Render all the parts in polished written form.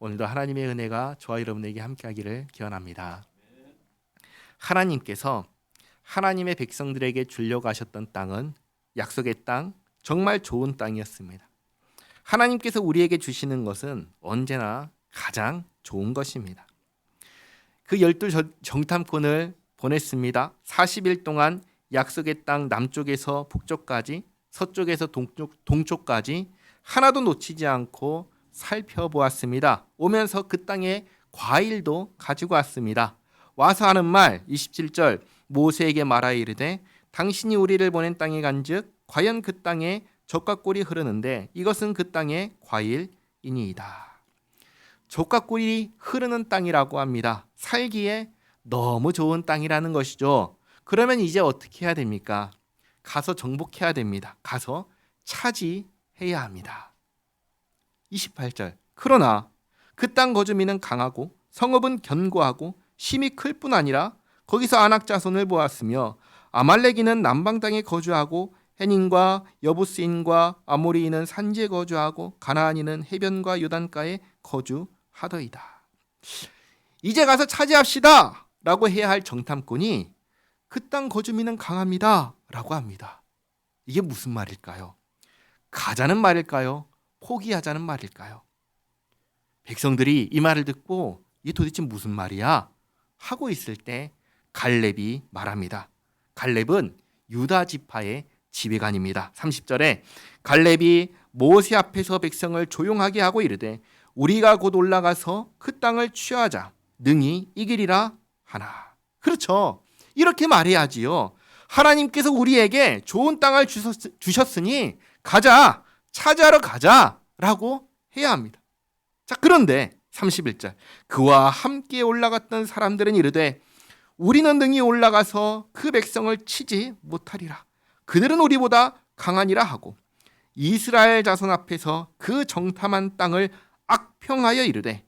오늘도 하나님의 은혜가 저와 여러분에게 함께하기를 기원합니다. 하나님께서 하나님의 백성들에게 주려고 하셨던 땅은 약속의 땅, 정말 좋은 땅이었습니다. 하나님께서 우리에게 주시는 것은 언제나 가장 좋은 것입니다. 그 12 정탐꾼을 보냈습니다. 40일 동안 약속의 땅 남쪽에서 북쪽까지, 서쪽에서 동쪽까지 하나도 놓치지 않고 살펴보았습니다. 오면서 그 땅에 과일도 가지고 왔습니다. 와서 하는 말 27절 모세에게 말하여 이르되 당신이 우리를 보낸 땅에 간즉 과연 그 땅에 젖과 꿀이 흐르는데 이것은 그 땅의 과일이니이다. 젖과 꿀이 흐르는 땅이라고 합니다. 살기에 너무 좋은 땅이라는 것이죠. 그러면 이제 어떻게 해야 됩니까? 가서 정복해야 됩니다. 가서 차지해야 합니다. 28절 그러나 그 땅 거주민은 강하고 성읍은 견고하고 힘이 클 뿐 아니라 거기서 아낙 자손을 보았으며 아말렉인은 남방 땅에 거주하고 헤닌과 여부스인과 아모리인은 산지에 거주하고 가나안인은 해변과 요단가에 거주하더이다. 이제 가서 차지합시다 라고 해야 할 정탐꾼이 그 땅 거주민은 강합니다 라고 합니다. 이게 무슨 말일까요? 가자는 말일까요? 포기하자는 말일까요? 백성들이 이 말을 듣고 이게 도대체 무슨 말이야? 하고 있을 때 갈렙이 말합니다. 갈렙은 유다 지파의 지휘관입니다. 30절에 갈렙이 모세 앞에서 백성을 조용하게 하고 이르되 우리가 곧 올라가서 그 땅을 취하자 능히 이기리라 하나. 그렇죠. 이렇게 말해야지요. 하나님께서 우리에게 좋은 땅을 주셨으니 가자, 차지하러 가자라고 해야 합니다. 자, 그런데 31절 그와 함께 올라갔던 사람들은 이르되 우리는 능히 올라가서 그 백성을 치지 못하리라. 그들은 우리보다 강하니라 하고 이스라엘 자손 앞에서 그 정탐한 땅을 악평하여 이르되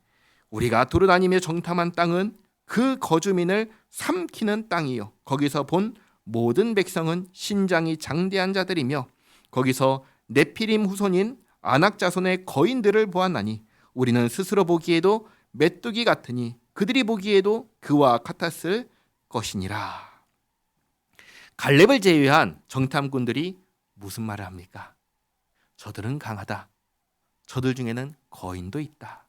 우리가 돌아다니며 정탐한 땅은 그 거주민을 삼키는 땅이요 거기서 본 모든 백성은 신장이 장대한 자들이며 거기서 네피림 후손인 아낙 자손의 거인들을 보았나니 우리는 스스로 보기에도 메뚜기 같으니 그들이 보기에도 그와 같았을 것이니라. 갈렙을 제외한 정탐꾼들이 무슨 말을 합니까? 저들은 강하다. 저들 중에는 거인도 있다.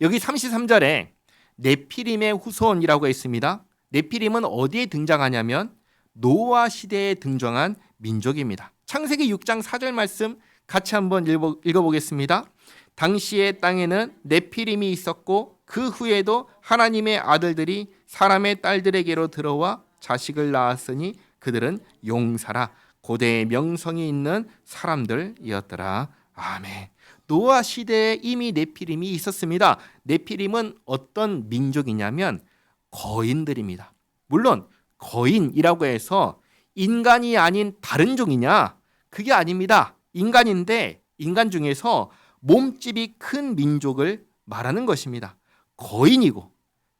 여기 33절에 네피림의 후손이라고 했습니다. 네피림은 어디에 등장하냐면 노아 시대에 등장한 민족입니다. 창세기 6장 4절 말씀 같이 한번 읽어보겠습니다. 당시의 땅에는 네피림이 있었고 그 후에도 하나님의 아들들이 사람의 딸들에게로 들어와 자식을 낳았으니 그들은 용사라 고대의 명성이 있는 사람들이었더라. 아멘. 노아 시대에 이미 네피림이 있었습니다. 네피림은 어떤 민족이냐면 거인들입니다. 물론 거인이라고 해서 인간이 아닌 다른 종이냐? 그게 아닙니다. 인간인데 인간 중에서 몸집이 큰 민족을 말하는 것입니다. 거인이고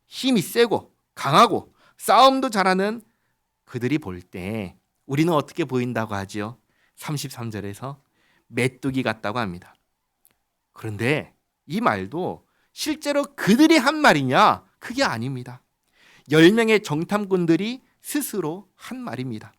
힘이 세고 강하고 싸움도 잘하는 그들이 볼 때 우리는 어떻게 보인다고 하지요? 33절에서 메뚜기 같다고 합니다. 그런데 이 말도 실제로 그들이 한 말이냐? 그게 아닙니다. 10명의 정탐꾼들이 스스로 한 말입니다.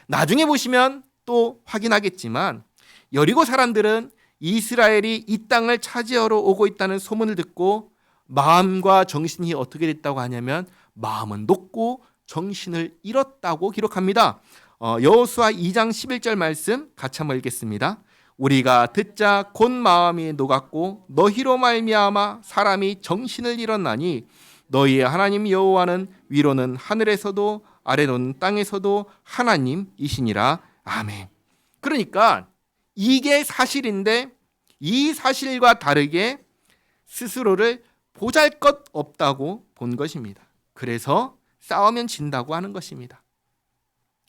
나중에 보시면 또 확인하겠지만 여리고 사람들은 이스라엘이 이 땅을 차지하러 오고 있다는 소문을 듣고 마음과 정신이 어떻게 됐다고 하냐면 마음은 녹고 정신을 잃었다고 기록합니다. 여호수아 2장 11절 말씀 같이 한번 읽겠습니다. 우리가 듣자 곧 마음이 녹았고 너희로 말미암아 사람이 정신을 잃었나니 너희의 하나님 여호와는 위로는 하늘에서도 아래로는 땅에서도 하나님이시니라. 아멘. 그러니까 이게 사실인데 이 사실과 다르게 스스로를 보잘것없다고 본 것입니다. 그래서 싸우면 진다고 하는 것입니다.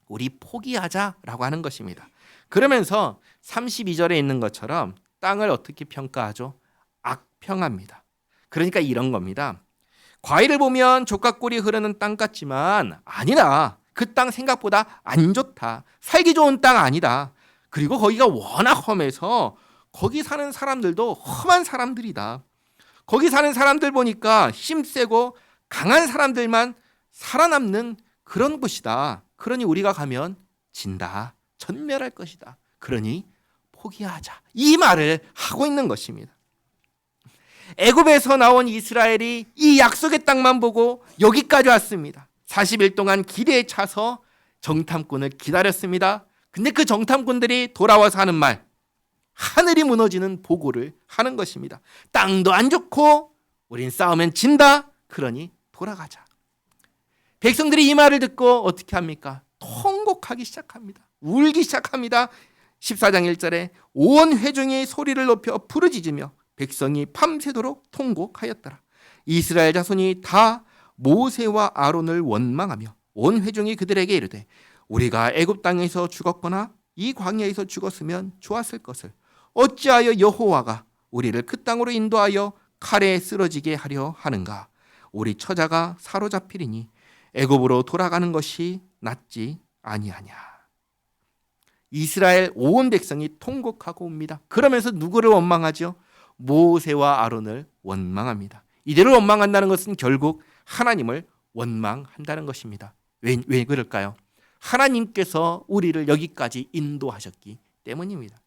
우리 포기하자라고 하는 것입니다. 그러면서 32절에 있는 것처럼 땅을 어떻게 평가하죠? 악평합니다. 그러니까 이런 겁니다. 과일을 보면 젖과 꿀이 흐르는 땅 같지만 아니다. 그 땅 생각보다 안 좋다. 살기 좋은 땅 아니다. 그리고 거기가 워낙 험해서 거기 사는 사람들도 험한 사람들이다. 거기 사는 사람들 보니까 힘세고 강한 사람들만 살아남는 그런 곳이다. 그러니 우리가 가면 진다. 전멸할 것이다. 그러니 포기하자. 이 말을 하고 있는 것입니다. 애굽에서 나온 이스라엘이 이 약속의 땅만 보고 여기까지 왔습니다. 40일 동안 길에 차서 정탐꾼을 기다렸습니다. 근데 그 정탐꾼들이 돌아와서 하는 말, 하늘이 무너지는 보고를 하는 것입니다. 땅도 안 좋고 우린 싸우면 진다. 그러니 돌아가자. 백성들이 이 말을 듣고 어떻게 합니까? 통곡하기 시작합니다. 울기 시작합니다. 14장 1절에 온 회중이 소리를 높여 부르짖으며 백성이 밤새도록 통곡하였더라. 이스라엘 자손이 다 모세와 아론을 원망하며 온 회중이 그들에게 이르되 우리가 애굽 땅에서 죽었거나 이 광야에서 죽었으면 좋았을 것을 어찌하여 여호와가 우리를 그 땅으로 인도하여 칼에 쓰러지게 하려 하는가? 우리 처자가 사로잡히리니 애굽으로 돌아가는 것이 낫지 아니하냐. 이스라엘 온 백성이 통곡하고 옵니다. 그러면서 누구를 원망하죠? 모세와 아론을 원망합니다. 이들을 원망한다는 것은 결국 하나님을 원망한다는 것입니다. 왜 그럴까요? 하나님께서 우리를 여기까지 인도하셨기 때문입니다.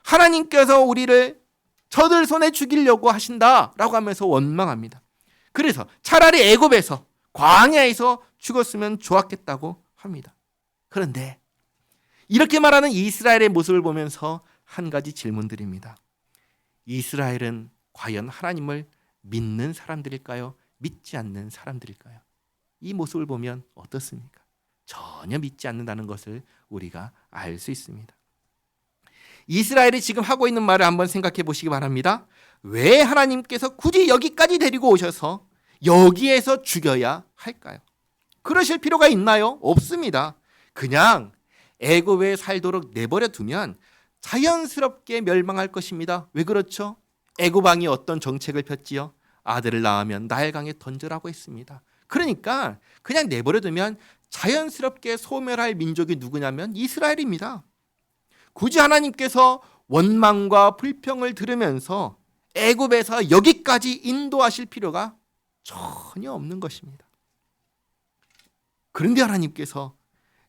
하나님께서 우리를 저들 손에 죽이려고 하신다라고 하면서 원망합니다. 그래서 차라리 애굽에서 광야에서 죽었으면 좋았겠다고 합니다. 그런데 이렇게 말하는 이스라엘의 모습을 보면서 한 가지 질문드립니다. 이스라엘은 과연 하나님을 믿는 사람들일까요? 믿지 않는 사람들일까요? 이 모습을 보면 어떻습니까? 전혀 믿지 않는다는 것을 우리가 알 수 있습니다. 이스라엘이 지금 하고 있는 말을 한번 생각해 보시기 바랍니다. 왜 하나님께서 굳이 여기까지 데리고 오셔서 여기에서 죽여야 할까요? 그러실 필요가 있나요? 없습니다. 그냥 애굽에 살도록 내버려 두면 자연스럽게 멸망할 것입니다. 왜 그렇죠? 애굽 왕이 어떤 정책을 폈지요? 아들을 낳으면 나일강에 던져라고 했습니다. 그러니까 그냥 내버려 두면 자연스럽게 소멸할 민족이 누구냐면 이스라엘입니다. 굳이 하나님께서 원망과 불평을 들으면서 애굽에서 여기까지 인도하실 필요가 전혀 없는 것입니다. 그런데 하나님께서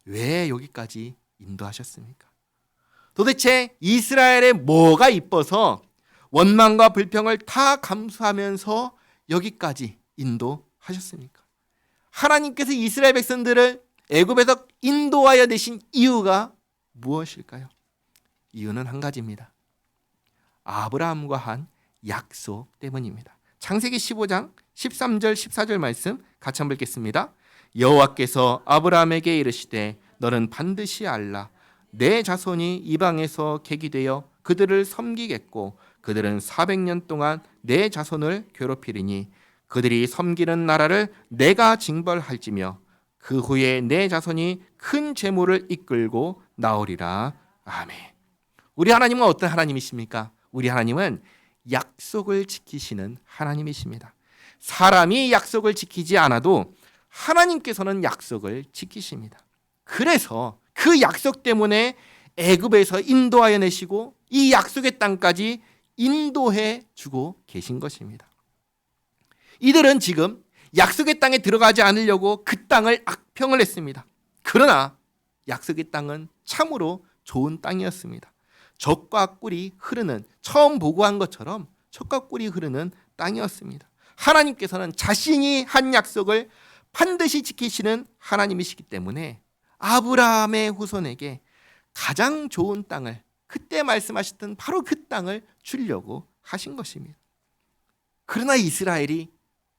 왜 여기까지 인도하셨습니까? 도대체 이스라엘에 뭐가 이뻐서 원망과 불평을 다 감수하면서 여기까지 인도하셨습니까? 하나님께서 이스라엘 백성들을 애굽에서 인도하여 내신 이유가 무엇일까요? 이유는 한 가지입니다. 아브라함과 한 약속 때문입니다. 창세기 15장 13절 14절 말씀 같이 한번 읽겠습니다. 여호와께서 아브라함에게 이르시되 너는 반드시 알라 내 자손이 이방에서 객이되어 그들을 섬기겠고 그들은 400년 동안 내 자손을 괴롭히리니 그들이 섬기는 나라를 내가 징벌할지며 그 후에 내 자손이 큰 재물을 이끌고 나오리라. 아멘. 우리 하나님은 어떤 하나님이십니까? 우리 하나님은 약속을 지키시는 하나님이십니다. 사람이 약속을 지키지 않아도 하나님께서는 약속을 지키십니다. 그래서 그 약속 때문에 애굽에서 인도하여 내시고 이 약속의 땅까지 인도해 주고 계신 것입니다. 이들은 지금 약속의 땅에 들어가지 않으려고 그 땅을 악평을 했습니다. 그러나 약속의 땅은 참으로 좋은 땅이었습니다. 젖과 꿀이 흐르는, 처음 보고한 것처럼 젖과 꿀이 흐르는 땅이었습니다. 하나님께서는 자신이 한 약속을 반드시 지키시는 하나님이시기 때문에 아브라함의 후손에게 가장 좋은 땅을, 그때 말씀하셨던 바로 그 땅을 주려고 하신 것입니다. 그러나 이스라엘이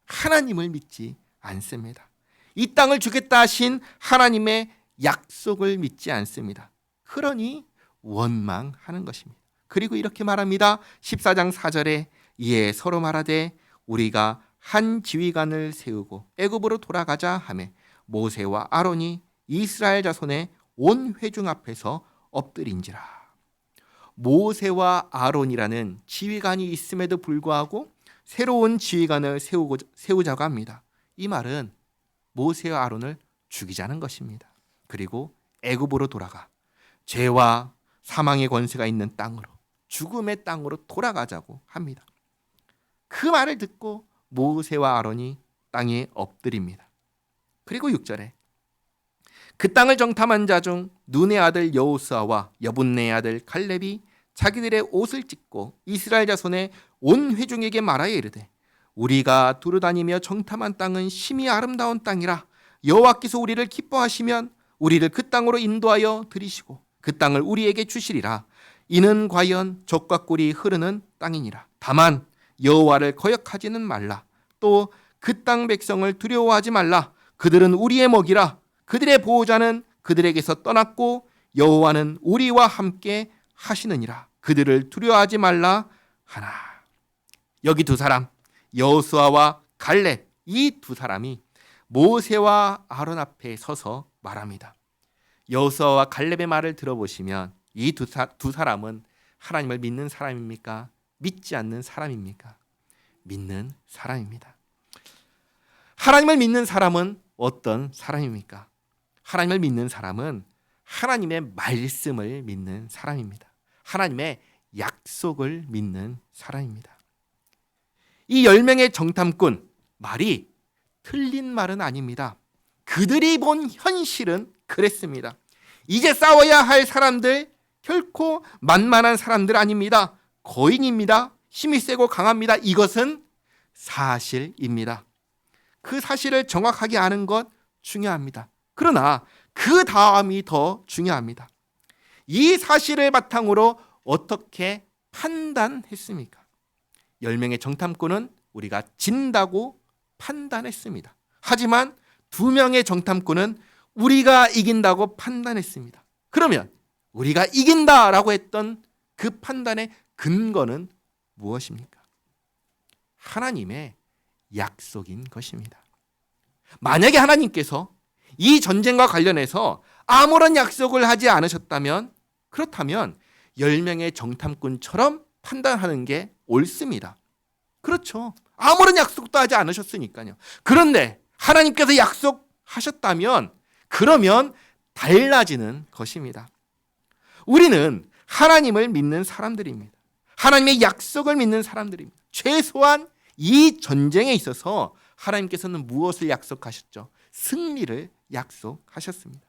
하나님을 믿지 않습니다. 이 땅을 주겠다 하신 하나님의 약속을 믿지 않습니다. 그러니 원망하는 것입니다. 그리고 이렇게 말합니다. 14장 4절에 이에 서로 말하되 우리가 한 지휘관을 세우고 애굽으로 돌아가자 하매 모세와 아론이 이스라엘 자손의 온 회중 앞에서 엎드린지라. 모세와 아론이라는 지휘관이 있음에도 불구하고 새로운 지휘관을 세우자고 합니다. 이 말은 모세와 아론을 죽이자는 것입니다. 그리고 애굽으로 돌아가 죄와 사망의 권세가 있는 땅으로, 죽음의 땅으로 돌아가자고 합니다. 그 말을 듣고 모세와 아론이 땅에 엎드립니다. 그리고 6절에 그 땅을 정탐한 자 중 눈의 아들 여호수아와 여분네의 아들 갈렙이 자기들의 옷을 찢고 이스라엘 자손의 온 회중에게 말하여 이르되 우리가 두루다니며 정탐한 땅은 심히 아름다운 땅이라 여호와께서 우리를 기뻐하시면 우리를 그 땅으로 인도하여 들이시고 그 땅을 우리에게 주시리라. 이는 과연 젖과 꿀이 흐르는 땅이니라. 다만 여호와를 거역하지는 말라. 또 그 땅 백성을 두려워하지 말라. 그들은 우리의 먹이라. 그들의 보호자는 그들에게서 떠났고 여호와는 우리와 함께 하시느니라. 그들을 두려워하지 말라 하나. 여기 두 사람, 여호수아와 갈렙, 이 두 사람이 모세와 아론 앞에 서서 말합니다. 여호수아와 갈렙의 말을 들어보시면 이 두 사람은 하나님을 믿는 사람입니까? 믿지 않는 사람입니까? 믿는 사람입니다. 하나님을 믿는 사람은 어떤 사람입니까? 하나님을 믿는 사람은 하나님의 말씀을 믿는 사람입니다. 하나님의 약속을 믿는 사람입니다. 이 10명의 정탐꾼, 말이 틀린 말은 아닙니다. 그들이 본 현실은 그랬습니다. 이제 싸워야 할 사람들 결코 만만한 사람들 아닙니다. 거인입니다. 힘이 세고 강합니다. 이것은 사실입니다. 그 사실을 정확하게 아는 것 중요합니다. 그러나 그 다음이 더 중요합니다. 이 사실을 바탕으로 어떻게 판단했습니까? 10명의 정탐꾼은 우리가 진다고 판단했습니다. 하지만 2명의 정탐꾼은 우리가 이긴다고 판단했습니다. 그러면 우리가 이긴다라고 했던 그 판단의 근거는 무엇입니까? 하나님의 약속인 것입니다. 만약에 하나님께서 이 전쟁과 관련해서 아무런 약속을 하지 않으셨다면, 그렇다면 10명의 정탐꾼처럼 판단하는 게 옳습니다. 그렇죠. 아무런 약속도 하지 않으셨으니까요. 그런데 하나님께서 약속하셨다면 그러면 달라지는 것입니다. 우리는 하나님을 믿는 사람들입니다. 하나님의 약속을 믿는 사람들입니다. 최소한 이 전쟁에 있어서 하나님께서는 무엇을 약속하셨죠? 승리를 약속하셨습니다.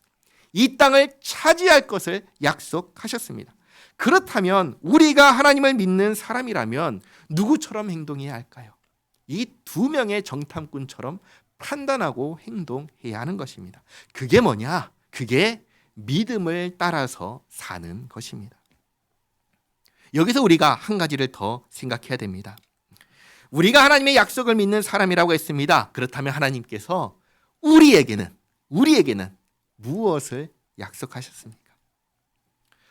이 땅을 차지할 것을 약속하셨습니다. 그렇다면 우리가 하나님을 믿는 사람이라면 누구처럼 행동해야 할까요? 이 2명의 정탐꾼처럼 판단하고 행동해야 하는 것입니다. 그게 뭐냐? 그게 믿음을 따라서 사는 것입니다. 여기서 우리가 한 가지를 더 생각해야 됩니다. 우리가 하나님의 약속을 믿는 사람이라고 했습니다. 그렇다면 하나님께서 우리에게는 무엇을 약속하셨습니까?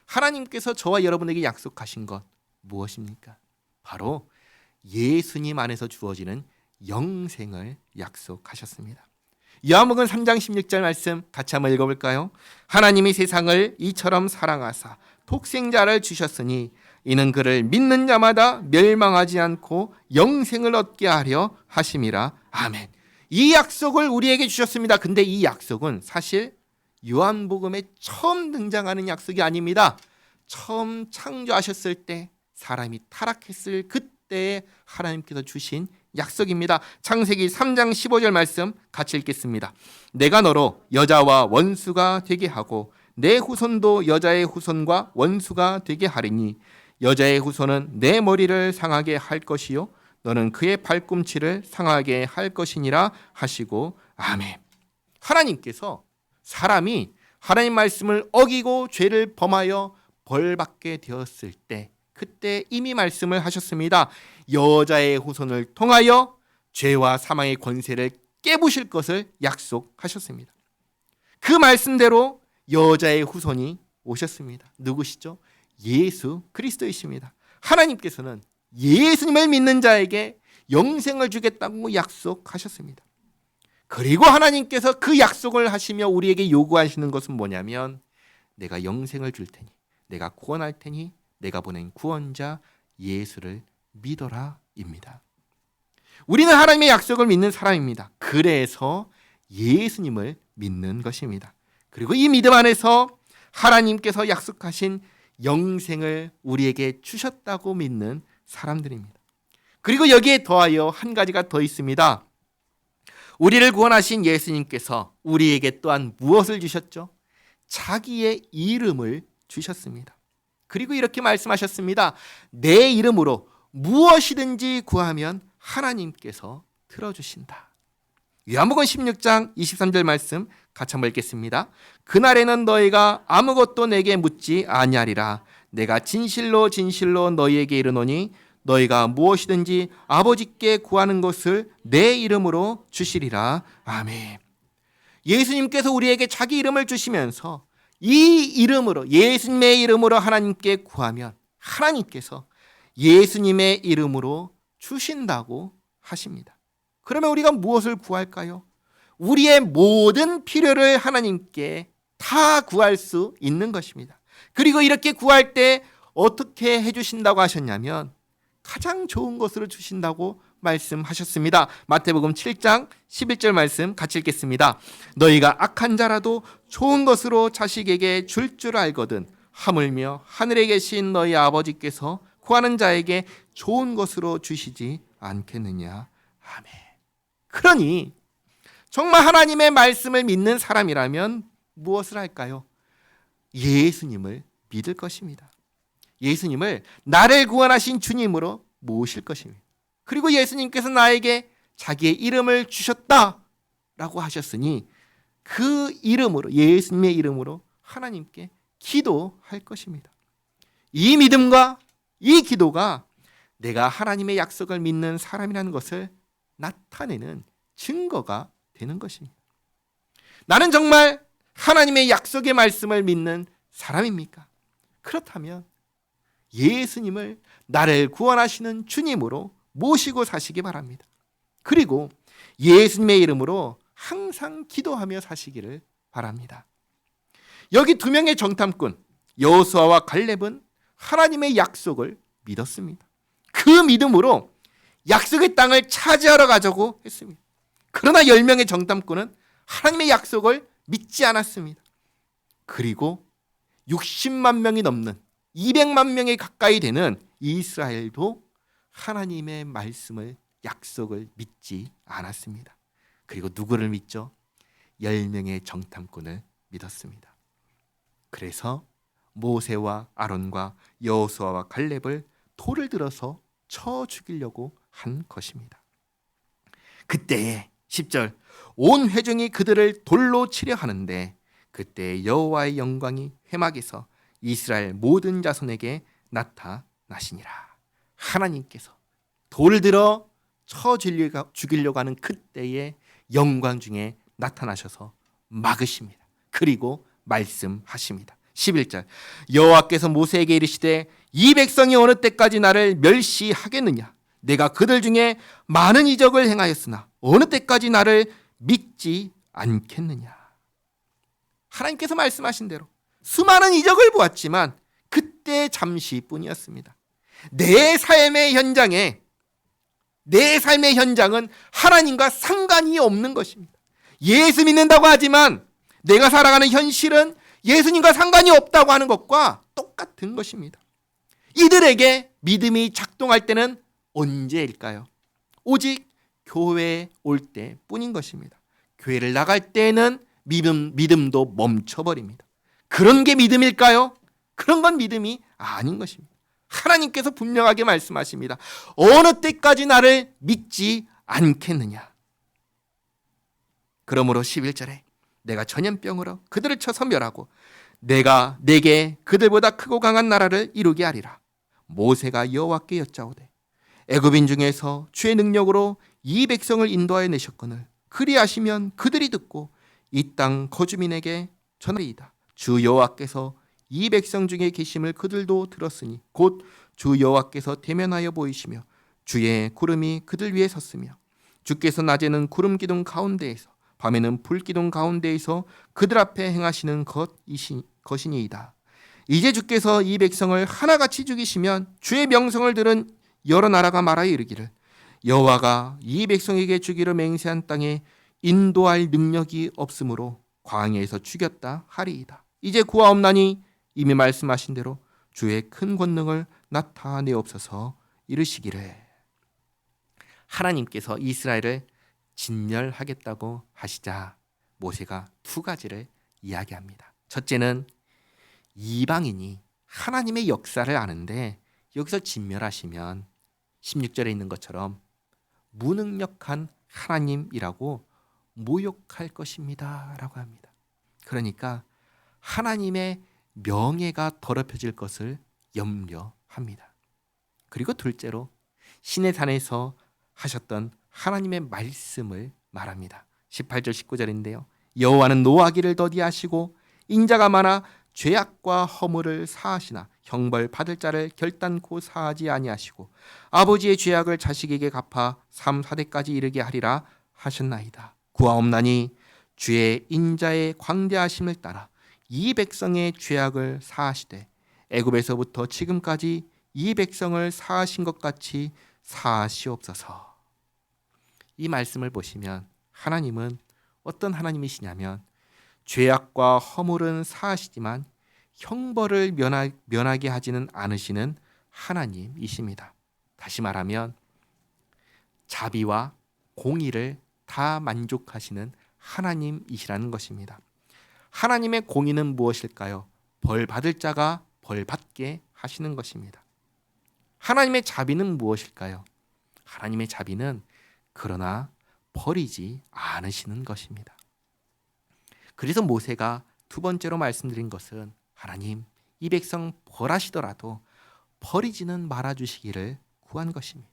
하나님께서 저와 여러분에게 약속하신 것 무엇입니까? 바로 예수님 안에서 주어지는 영생을 약속하셨습니다. 요한복음 3장 16절 말씀 같이 한번 읽어볼까요? 하나님이 세상을 이처럼 사랑하사 독생자를 주셨으니 이는 그를 믿는 자마다 멸망하지 않고 영생을 얻게 하려 하심이라. 아멘. 이 약속을 우리에게 주셨습니다. 근데 이 약속은 사실 요한복음에 처음 등장하는 약속이 아닙니다. 처음 창조하셨을 때, 사람이 타락했을 그때에 하나님께서 주신 약속입니다. 창세기 3장 15절 말씀 같이 읽겠습니다. 내가 너로 여자와 원수가 되게 하고 내 후손도 여자의 후손과 원수가 되게 하리니 여자의 후손은 내 머리를 상하게 할 것이요 너는 그의 발꿈치를 상하게 할 것이니라 하시고. 아멘. 하나님께서 사람이 하나님 말씀을 어기고 죄를 범하여 벌받게 되었을 때, 그때 이미 말씀을 하셨습니다. 여자의 후손을 통하여 죄와 사망의 권세를 깨부실 것을 약속하셨습니다. 그 말씀대로 여자의 후손이 오셨습니다. 누구시죠? 예수 그리스도이십니다. 하나님께서는 예수님을 믿는 자에게 영생을 주겠다고 약속하셨습니다. 그리고 하나님께서 그 약속을 하시며 우리에게 요구하시는 것은 뭐냐면, 내가 영생을 줄 테니, 내가 구원할 테니 내가 보낸 구원자 예수를 믿어라 입니다. 우리는 하나님의 약속을 믿는 사람입니다. 그래서 예수님을 믿는 것입니다. 그리고 이 믿음 안에서 하나님께서 약속하신 영생을 우리에게 주셨다고 믿는 사람들입니다. 그리고 여기에 더하여 한 가지가 더 있습니다. 우리를 구원하신 예수님께서 우리에게 또한 무엇을 주셨죠? 자기의 이름을 주셨습니다. 그리고 이렇게 말씀하셨습니다. 내 이름으로 무엇이든지 구하면 하나님께서 들어주신다. 요한복음 16장 23절 말씀 같이 한번 읽겠습니다. 그날에는 너희가 아무것도 내게 묻지 아니하리라. 내가 진실로 진실로 너희에게 이르노니 너희가 무엇이든지 아버지께 구하는 것을 내 이름으로 주시리라. 아멘. 예수님께서 우리에게 자기 이름을 주시면서 이 이름으로, 예수님의 이름으로 하나님께 구하면 하나님께서 예수님의 이름으로 주신다고 하십니다. 그러면 우리가 무엇을 구할까요? 우리의 모든 필요를 하나님께 다 구할 수 있는 것입니다. 그리고 이렇게 구할 때 어떻게 해주신다고 하셨냐면 가장 좋은 것으로 주신다고 말씀하셨습니다. 마태복음 7장 11절 말씀 같이 읽겠습니다. 너희가 악한 자라도 좋은 것으로 자식에게 줄 줄 알거든 하물며 하늘에 계신 너희 아버지께서 구하는 자에게 좋은 것으로 주시지 않겠느냐. 아멘. 그러니 정말 하나님의 말씀을 믿는 사람이라면 무엇을 할까요? 예수님을 믿을 것입니다. 예수님을 나를 구원하신 주님으로 모실 것입니다. 그리고 예수님께서 나에게 자기의 이름을 주셨다라고 하셨으니 그 이름으로, 예수님의 이름으로 하나님께 기도할 것입니다. 이 믿음과 이 기도가 내가 하나님의 약속을 믿는 사람이라는 것을 나타내는 증거가 되는 것입니다. 나는 정말 하나님의 약속의 말씀을 믿는 사람입니까? 그렇다면 예수님을 나를 구원하시는 주님으로 모시고 사시기 바랍니다. 그리고 예수님의 이름으로 항상 기도하며 사시기를 바랍니다. 여기 두 명의 정탐꾼 여호수아와 갈렙은 하나님의 약속을 믿었습니다. 그 믿음으로 약속의 땅을 차지하러 가자고 했습니다. 그러나 10명의 정탐꾼은 하나님의 약속을 믿지 않았습니다. 그리고 60만 명이 넘는 200만 명이 가까이 되는 이스라엘도 하나님의 말씀을, 약속을 믿지 않았습니다. 그리고 누구를 믿죠? 10명의 정탐꾼을 믿었습니다. 그래서 모세와 아론과 여호수아와 갈렙을 돌을 들어서 쳐 죽이려고 한 것입니다. 그때에 10절 온 회중이 그들을 돌로 치려 하는데 그때 여호와의 영광이 회막에서 이스라엘 모든 자손에게 나타나시니라. 하나님께서 돌을 들어 쳐 죽이려고 하는 그때의 영광 중에 나타나셔서 막으십니다. 그리고 말씀하십니다. 11절 여호와께서 모세에게 이르시되 이 백성이 어느 때까지 나를 멸시하겠느냐. 내가 그들 중에 많은 이적을 행하였으나 어느 때까지 나를 믿지 않겠느냐. 하나님께서 말씀하신 대로 수많은 이적을 보았지만 그때 잠시뿐이었습니다. 내 삶의 현장은 하나님과 상관이 없는 것입니다. 예수 믿는다고 하지만 내가 살아가는 현실은 예수님과 상관이 없다고 하는 것과 똑같은 것입니다. 이들에게 믿음이 작동할 때는 언제일까요? 오직 교회에 올 때뿐인 것입니다. 교회를 나갈 때는 믿음도 멈춰버립니다. 그런 게 믿음일까요? 그런 건 믿음이 아닌 것입니다. 하나님께서 분명하게 말씀하십니다. 어느 때까지 나를 믿지 않겠느냐. 그러므로 11절에 내가 전염병으로 그들을 쳐서 멸하고 내가 내게 그들보다 크고 강한 나라를 이루게 하리라. 모세가 여호와께 여짜오되 애굽인 중에서 주의 능력으로 이 백성을 인도하여 내셨거늘 그리하시면 그들이 듣고 이 땅 거주민에게 전하리이다. 주 여호와께서 이 백성 중에 계심을 그들도 들었으니 곧 주 여호와께서 대면하여 보이시며 주의 구름이 그들 위에 섰으며 주께서 낮에는 구름 기둥 가운데에서 밤에는 불 기둥 가운데에서 그들 앞에 행하시는 것이니이다. 이제 주께서 이 백성을 하나같이 죽이시면 주의 명성을 들은 여러 나라가 말하여 이르기를 여호와가 이 백성에게 주기로 맹세한 땅에 인도할 능력이 없으므로 광야에서 죽였다 하리이다. 이제 구하옵나니 이미 말씀하신 대로 주의 큰 권능을 나타내옵소서 이르시기를. 하나님께서 이스라엘을 진멸하겠다고 하시자 모세가 두 가지를 이야기합니다. 첫째는 이방인이 하나님의 역사를 아는데 여기서 진멸하시면 16절에 있는 것처럼 무능력한 하나님이라고 모욕할 것입니다 라고 합니다. 그러니까 하나님의 명예가 더럽혀질 것을 염려합니다. 그리고 둘째로 시내산에서 하셨던 하나님의 말씀을 말합니다. 18절 19절인데요. 여호와는 노하기를 더디하시고 인자가 많아 죄악과 허물을 사하시나 형벌 받을 자를 결단코 사하지 아니하시고 아버지의 죄악을 자식에게 갚아 3, 4대까지 이르게 하리라 하셨나이다. 구하옵나니 주의 인자의 광대하심을 따라 이 백성의 죄악을 사하시되 애굽에서부터 지금까지 이 백성을 사하신 것 같이 사하시옵소서. 이 말씀을 보시면 하나님은 어떤 하나님이시냐면 죄악과 허물은 사하시지만 형벌을 면하게 하지는 않으시는 하나님이십니다. 다시 말하면 자비와 공의를 다 만족하시는 하나님이시라는 것입니다. 하나님의 공의는 무엇일까요? 벌 받을 자가 벌 받게 하시는 것입니다. 하나님의 자비는 무엇일까요? 하나님의 자비는 그러나 버리지 않으시는 것입니다. 그래서 모세가 두 번째로 말씀드린 것은 하나님, 이 백성 벌하시더라도 버리지는 말아주시기를 구한 것입니다.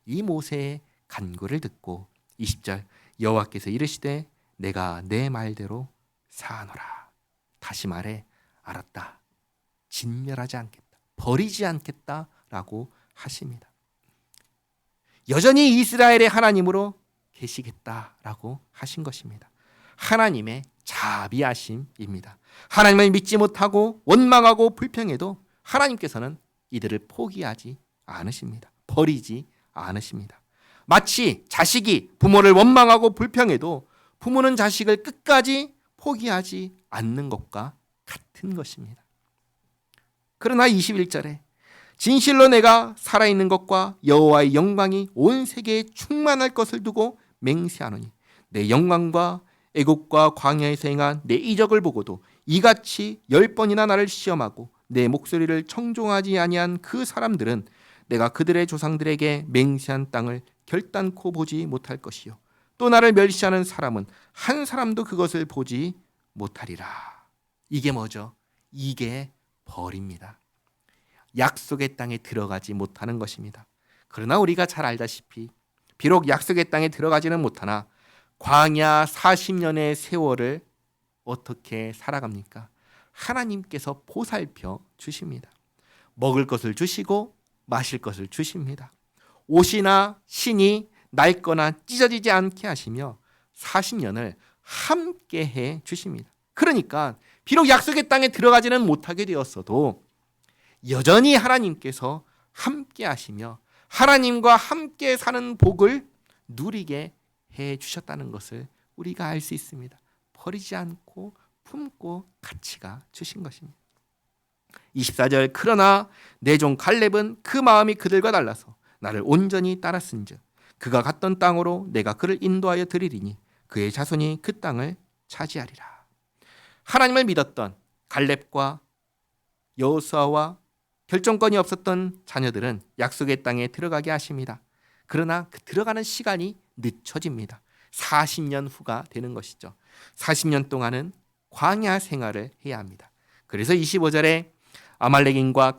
이 모세의 간구를 듣고 20절 여호와께서 이르시되 내가 내 말대로 사하노라. 다시 말해 알았다. 진멸하지 않겠다. 버리지 않겠다라고 하십니다. 여전히 이스라엘의 하나님으로 계시겠다라고 하신 것입니다. 하나님의 자비하심입니다. 하나님을 믿지 못하고 원망하고 불평해도 하나님께서는 이들을 포기하지 않으십니다. 버리지 않으십니다. 마치 자식이 부모를 원망하고 불평해도 부모는 자식을 끝까지 포기하지 않는 것과 같은 것입니다. 그러나 21절에 진실로 내가 살아있는 것과 여호와의 영광이 온 세계에 충만할 것을 두고 맹세하노니 내 영광과 애국과 광야에서 행한 내 이적을 보고도 이같이 10번이나 나를 시험하고 내 목소리를 청종하지 아니한 그 사람들은 내가 그들의 조상들에게 맹세한 땅을 결단코 보지 못할 것이요 또 나를 멸시하는 사람은 한 사람도 그것을 보지 못하리라. 이게 뭐죠? 이게 벌입니다. 약속의 땅에 들어가지 못하는 것입니다. 그러나 우리가 잘 알다시피 비록 약속의 땅에 들어가지는 못하나 광야 40년의 세월을 어떻게 살아갑니까? 하나님께서 보살펴 주십니다. 먹을 것을 주시고 마실 것을 주십니다. 옷이나 신이 낡거나 찢어지지 않게 하시며 40년을 함께 해 주십니다. 그러니까 비록 약속의 땅에 들어가지는 못하게 되었어도 여전히 하나님께서 함께 하시며 하나님과 함께 사는 복을 누리게 해 주셨다는 것을 우리가 알 수 있습니다. 버리지 않고 품고 가치가 주신 것입니다. 24절 그러나 내 종 갈렙은 그 마음이 그들과 달라서 나를 온전히 따랐은즉 그가 갔던 땅으로 내가 그를 인도하여 드리리니 그의 자손이 그 땅을 차지하리라. 하나님을 믿었던 갈렙과 여호수아와 결정권이 없었던 자녀들은 약속의 땅에 들어가게 하십니다. 그러나 그 들어가는 시간이 늦춰집니다. 40년 후가 되는 것이죠. 40년 동안은 광야 생활을 해야 합니다. 그래서 25절에 아말렉인과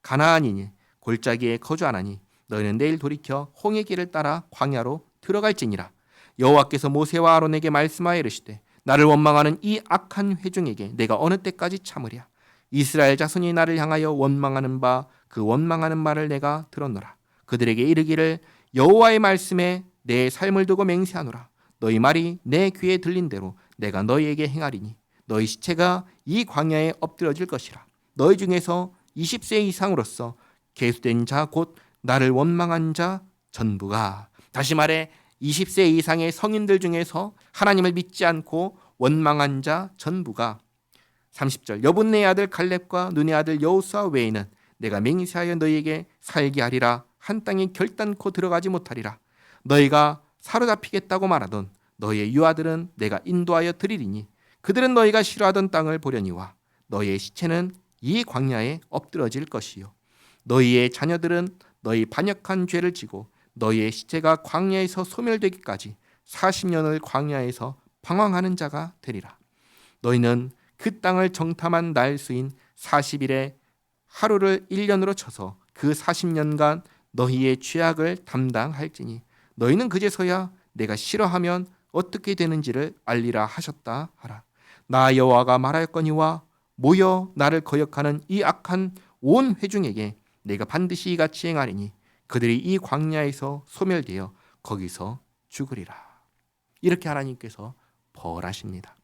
가나안인이 골짜기에 거주하나니 너희는 내일 돌이켜 홍해 길을 따라 광야로 들어갈지니라. 여호와께서 모세와 아론에게 말씀하여 이르시되 나를 원망하는 이 악한 회중에게 내가 어느 때까지 참으랴. 이스라엘 자손이 나를 향하여 원망하는 바 그 원망하는 말을 내가 들었노라. 그들에게 이르기를 여호와의 말씀에 내 삶을 두고 맹세하노라. 너희 말이 내 귀에 들린 대로 내가 너희에게 행하리니 너희 시체가 이 광야에 엎드러질 것이라. 너희 중에서 20세 이상으로서 계수된 자 곧 나를 원망한 자 전부가, 다시 말해 20세 이상의 성인들 중에서 하나님을 믿지 않고 원망한 자 전부가 30절 여분네의 아들 갈렙과 눈의 아들 여호수아 외에는 내가 맹세하여 너희에게 살게 하리라 한 땅에 결단코 들어가지 못하리라. 너희가 사로잡히겠다고 말하던 너희의 유아들은 내가 인도하여 드리리니 그들은 너희가 싫어하던 땅을 보려니와 너희의 시체는 이 광야에 엎드러질 것이요 너희의 자녀들은 너희 반역한 죄를 지고 너희의 시체가 광야에서 소멸되기까지 40년을 광야에서 방황하는 자가 되리라. 너희는 그 땅을 정탐한 날 수인 40일에 하루를 1년으로 쳐서 그 40년간 너희의 죄악을 담당할지니 너희는 그제서야 내가 싫어하면 어떻게 되는지를 알리라 하셨다 하라. 나 여호와가 말하였거니와 모여 나를 거역하는 이 악한 온 회중에게 내가 반드시 이같이 행하리니 그들이 이 광야에서 소멸되어 거기서 죽으리라. 이렇게 하나님께서 벌하십니다.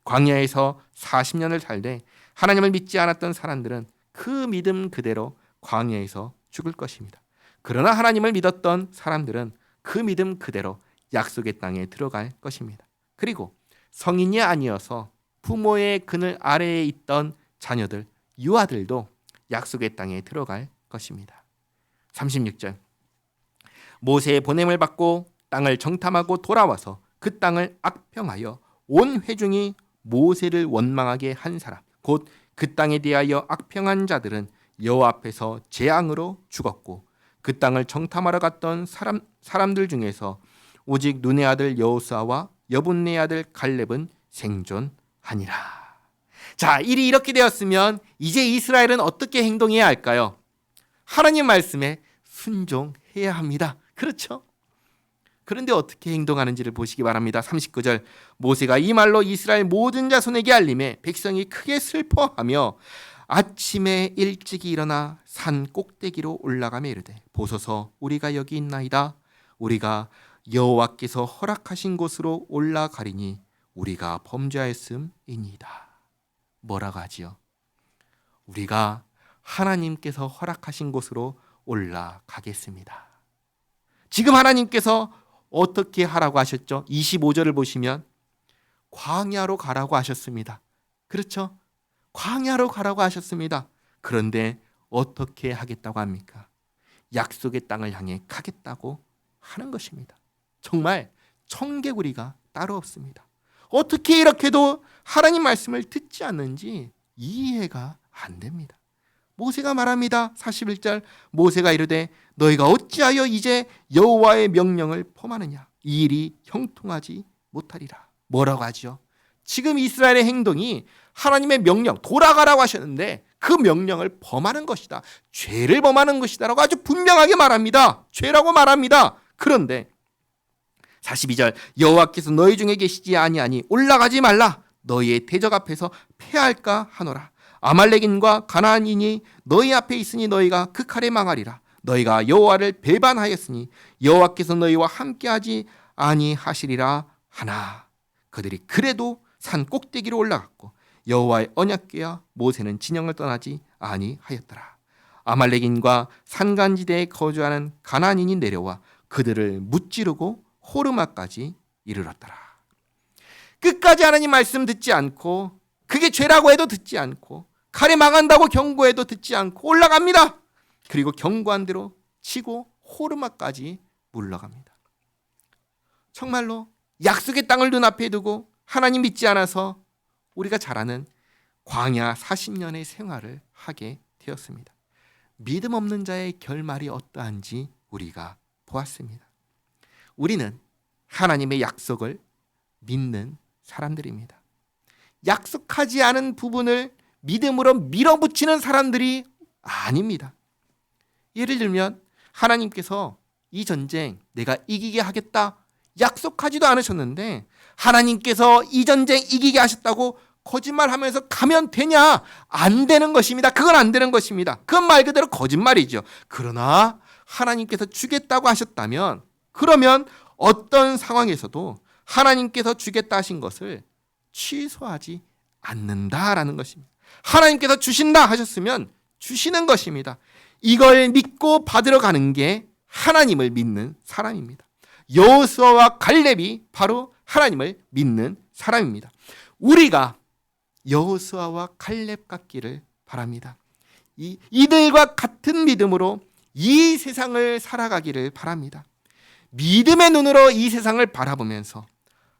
광야에서 40년을 살되 하나님을 믿지 않았던 사람들은 그 믿음 그대로 광야에서 죽을 것입니다. 그러나 하나님을 믿었던 사람들은 그 믿음 그대로 약속의 땅에 들어갈 것입니다. 그리고 성인이 아니어서 부모의 그늘 아래에 있던 자녀들, 유아들도 약속의 땅에 들어갈 것입니다. 36절 모세의 보냄을 받고 땅을 정탐하고 돌아와서 그 땅을 악평하여 온 회중이 모세를 원망하게 한 사람 곧 그 땅에 대하여 악평한 자들은 여호와 앞에서 재앙으로 죽었고 그 땅을 정탐하러 갔던 사람들 중에서 오직 눈의 아들 여호수아와 여분네 아들 갈렙은 생존하니라. 자, 일이 이렇게 되었으면 이제 이스라엘은 어떻게 행동해야 할까요? 하나님 말씀에 순종해야 합니다. 그렇죠? 그런데 어떻게 행동하는지를 보시기 바랍니다. 39절 모세가 이 말로 이스라엘 모든 자손에게 알림해 백성이 크게 슬퍼하며 아침에 일찍이 일어나 산 꼭대기로 올라가며 이르되 보소서 우리가 여기 있나이다. 우리가 여호와께서 허락하신 곳으로 올라가리니 우리가 범죄하였음이니이다. 뭐라고 하지요? 우리가 하나님께서 허락하신 곳으로 올라가겠습니다. 지금 하나님께서 어떻게 하라고 하셨죠? 25절을 보시면 광야로 가라고 하셨습니다. 그렇죠? 광야로 가라고 하셨습니다. 그런데 어떻게 하겠다고 합니까? 약속의 땅을 향해 가겠다고 하는 것입니다. 정말 청개구리가 따로 없습니다. 어떻게 이렇게도 하나님 말씀을 듣지 않는지 이해가 안 됩니다. 모세가 말합니다. 41절 모세가 이르되 너희가 어찌하여 이제 여호와의 명령을 범하느냐 이 일이 형통하지 못하리라. 뭐라고 하죠? 지금 이스라엘의 행동이 하나님의 명령 돌아가라고 하셨는데 그 명령을 범하는 것이다. 죄를 범하는 것이다라고 아주 분명하게 말합니다. 죄라고 말합니다. 그런데 42절 여호와께서 너희 중에 계시지 아니하니 올라가지 말라. 너희의 대적 앞에서 패할까 하노라. 아말렉인과 가나안인이 너희 앞에 있으니 너희가 그 칼에 망하리라. 너희가 여호와를 배반하였으니 여호와께서 너희와 함께하지 아니하시리라 하나. 그들이 그래도 산 꼭대기로 올라갔고 여호와의 언약궤와 모세는 진영을 떠나지 아니하였더라. 아말렉인과 산간지대에 거주하는 가나안인이 내려와 그들을 무찌르고 호르마까지 이르렀더라. 끝까지 하나님 말씀 듣지 않고 그게 죄라고 해도 듣지 않고 칼에 망한다고 경고해도 듣지 않고 올라갑니다. 그리고 경고한 대로 치고 호르마까지 물러갑니다. 정말로 약속의 땅을 눈앞에 두고 하나님 믿지 않아서 우리가 잘 아는 광야 40년의 생활을 하게 되었습니다. 믿음 없는 자의 결말이 어떠한지 우리가 보았습니다. 우리는 하나님의 약속을 믿는 사람들입니다. 약속하지 않은 부분을 믿음으로 밀어붙이는 사람들이 아닙니다. 예를 들면 하나님께서 이 전쟁 내가 이기게 하겠다 약속하지도 않으셨는데 하나님께서 이 전쟁 이기게 하셨다고 거짓말하면서 가면 되냐? 안 되는 것입니다. 그건 안 되는 것입니다. 그건 말 그대로 거짓말이죠. 그러나 하나님께서 주겠다고 하셨다면 그러면 어떤 상황에서도 하나님께서 주겠다 하신 것을 취소하지 않는다라는 것입니다. 하나님께서 주신다 하셨으면 주시는 것입니다. 이걸 믿고 받으러 가는 게 하나님을 믿는 사람입니다. 여호수아와 갈렙이 바로 하나님을 믿는 사람입니다. 우리가 여호수아와 갈렙 같기를 바랍니다. 이들과 같은 믿음으로 이 세상을 살아가기를 바랍니다. 믿음의 눈으로 이 세상을 바라보면서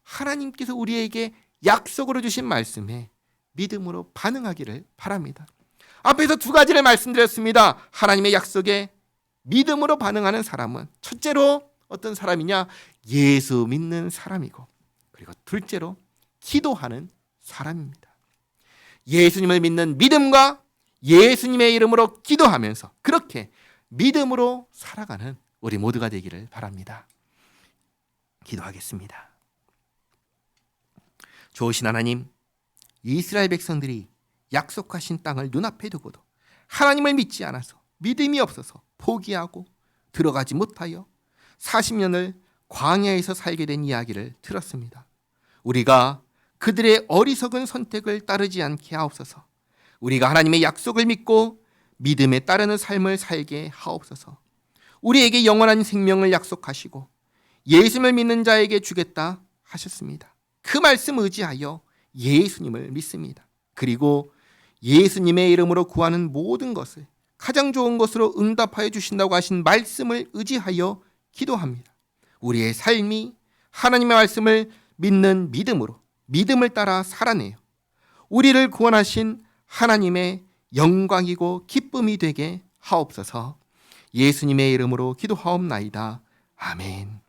하나님께서 우리에게 약속으로 주신 말씀에 믿음으로 반응하기를 바랍니다. 앞에서 두 가지를 말씀드렸습니다. 하나님의 약속에 믿음으로 반응하는 사람은 첫째로 어떤 사람이냐? 예수 믿는 사람이고, 그리고 둘째로 기도하는 사람입니다. 예수님을 믿는 믿음과 예수님의 이름으로 기도하면서 그렇게 믿음으로 살아가는 우리 모두가 되기를 바랍니다. 기도하겠습니다. 좋으신 하나님, 이스라엘 백성들이 약속하신 땅을 눈앞에 두고도 하나님을 믿지 않아서 믿음이 없어서 포기하고 들어가지 못하여 40년을 광야에서 살게 된 이야기를 들었습니다. 우리가 그들의 어리석은 선택을 따르지 않게 하옵소서. 우리가 하나님의 약속을 믿고 믿음에 따르는 삶을 살게 하옵소서. 우리에게 영원한 생명을 약속하시고 예수님을 믿는 자에게 주겠다 하셨습니다. 그 말씀 의지하여 예수님을 믿습니다. 그리고 예수님의 이름으로 구하는 모든 것을 가장 좋은 것으로 응답하여 주신다고 하신 말씀을 의지하여 기도합니다. 우리의 삶이 하나님의 말씀을 믿는 믿음으로 믿음을 따라 살아내요. 우리를 구원하신 하나님의 영광이고 기쁨이 되게 하옵소서. 예수님의 이름으로 기도하옵나이다. 아멘.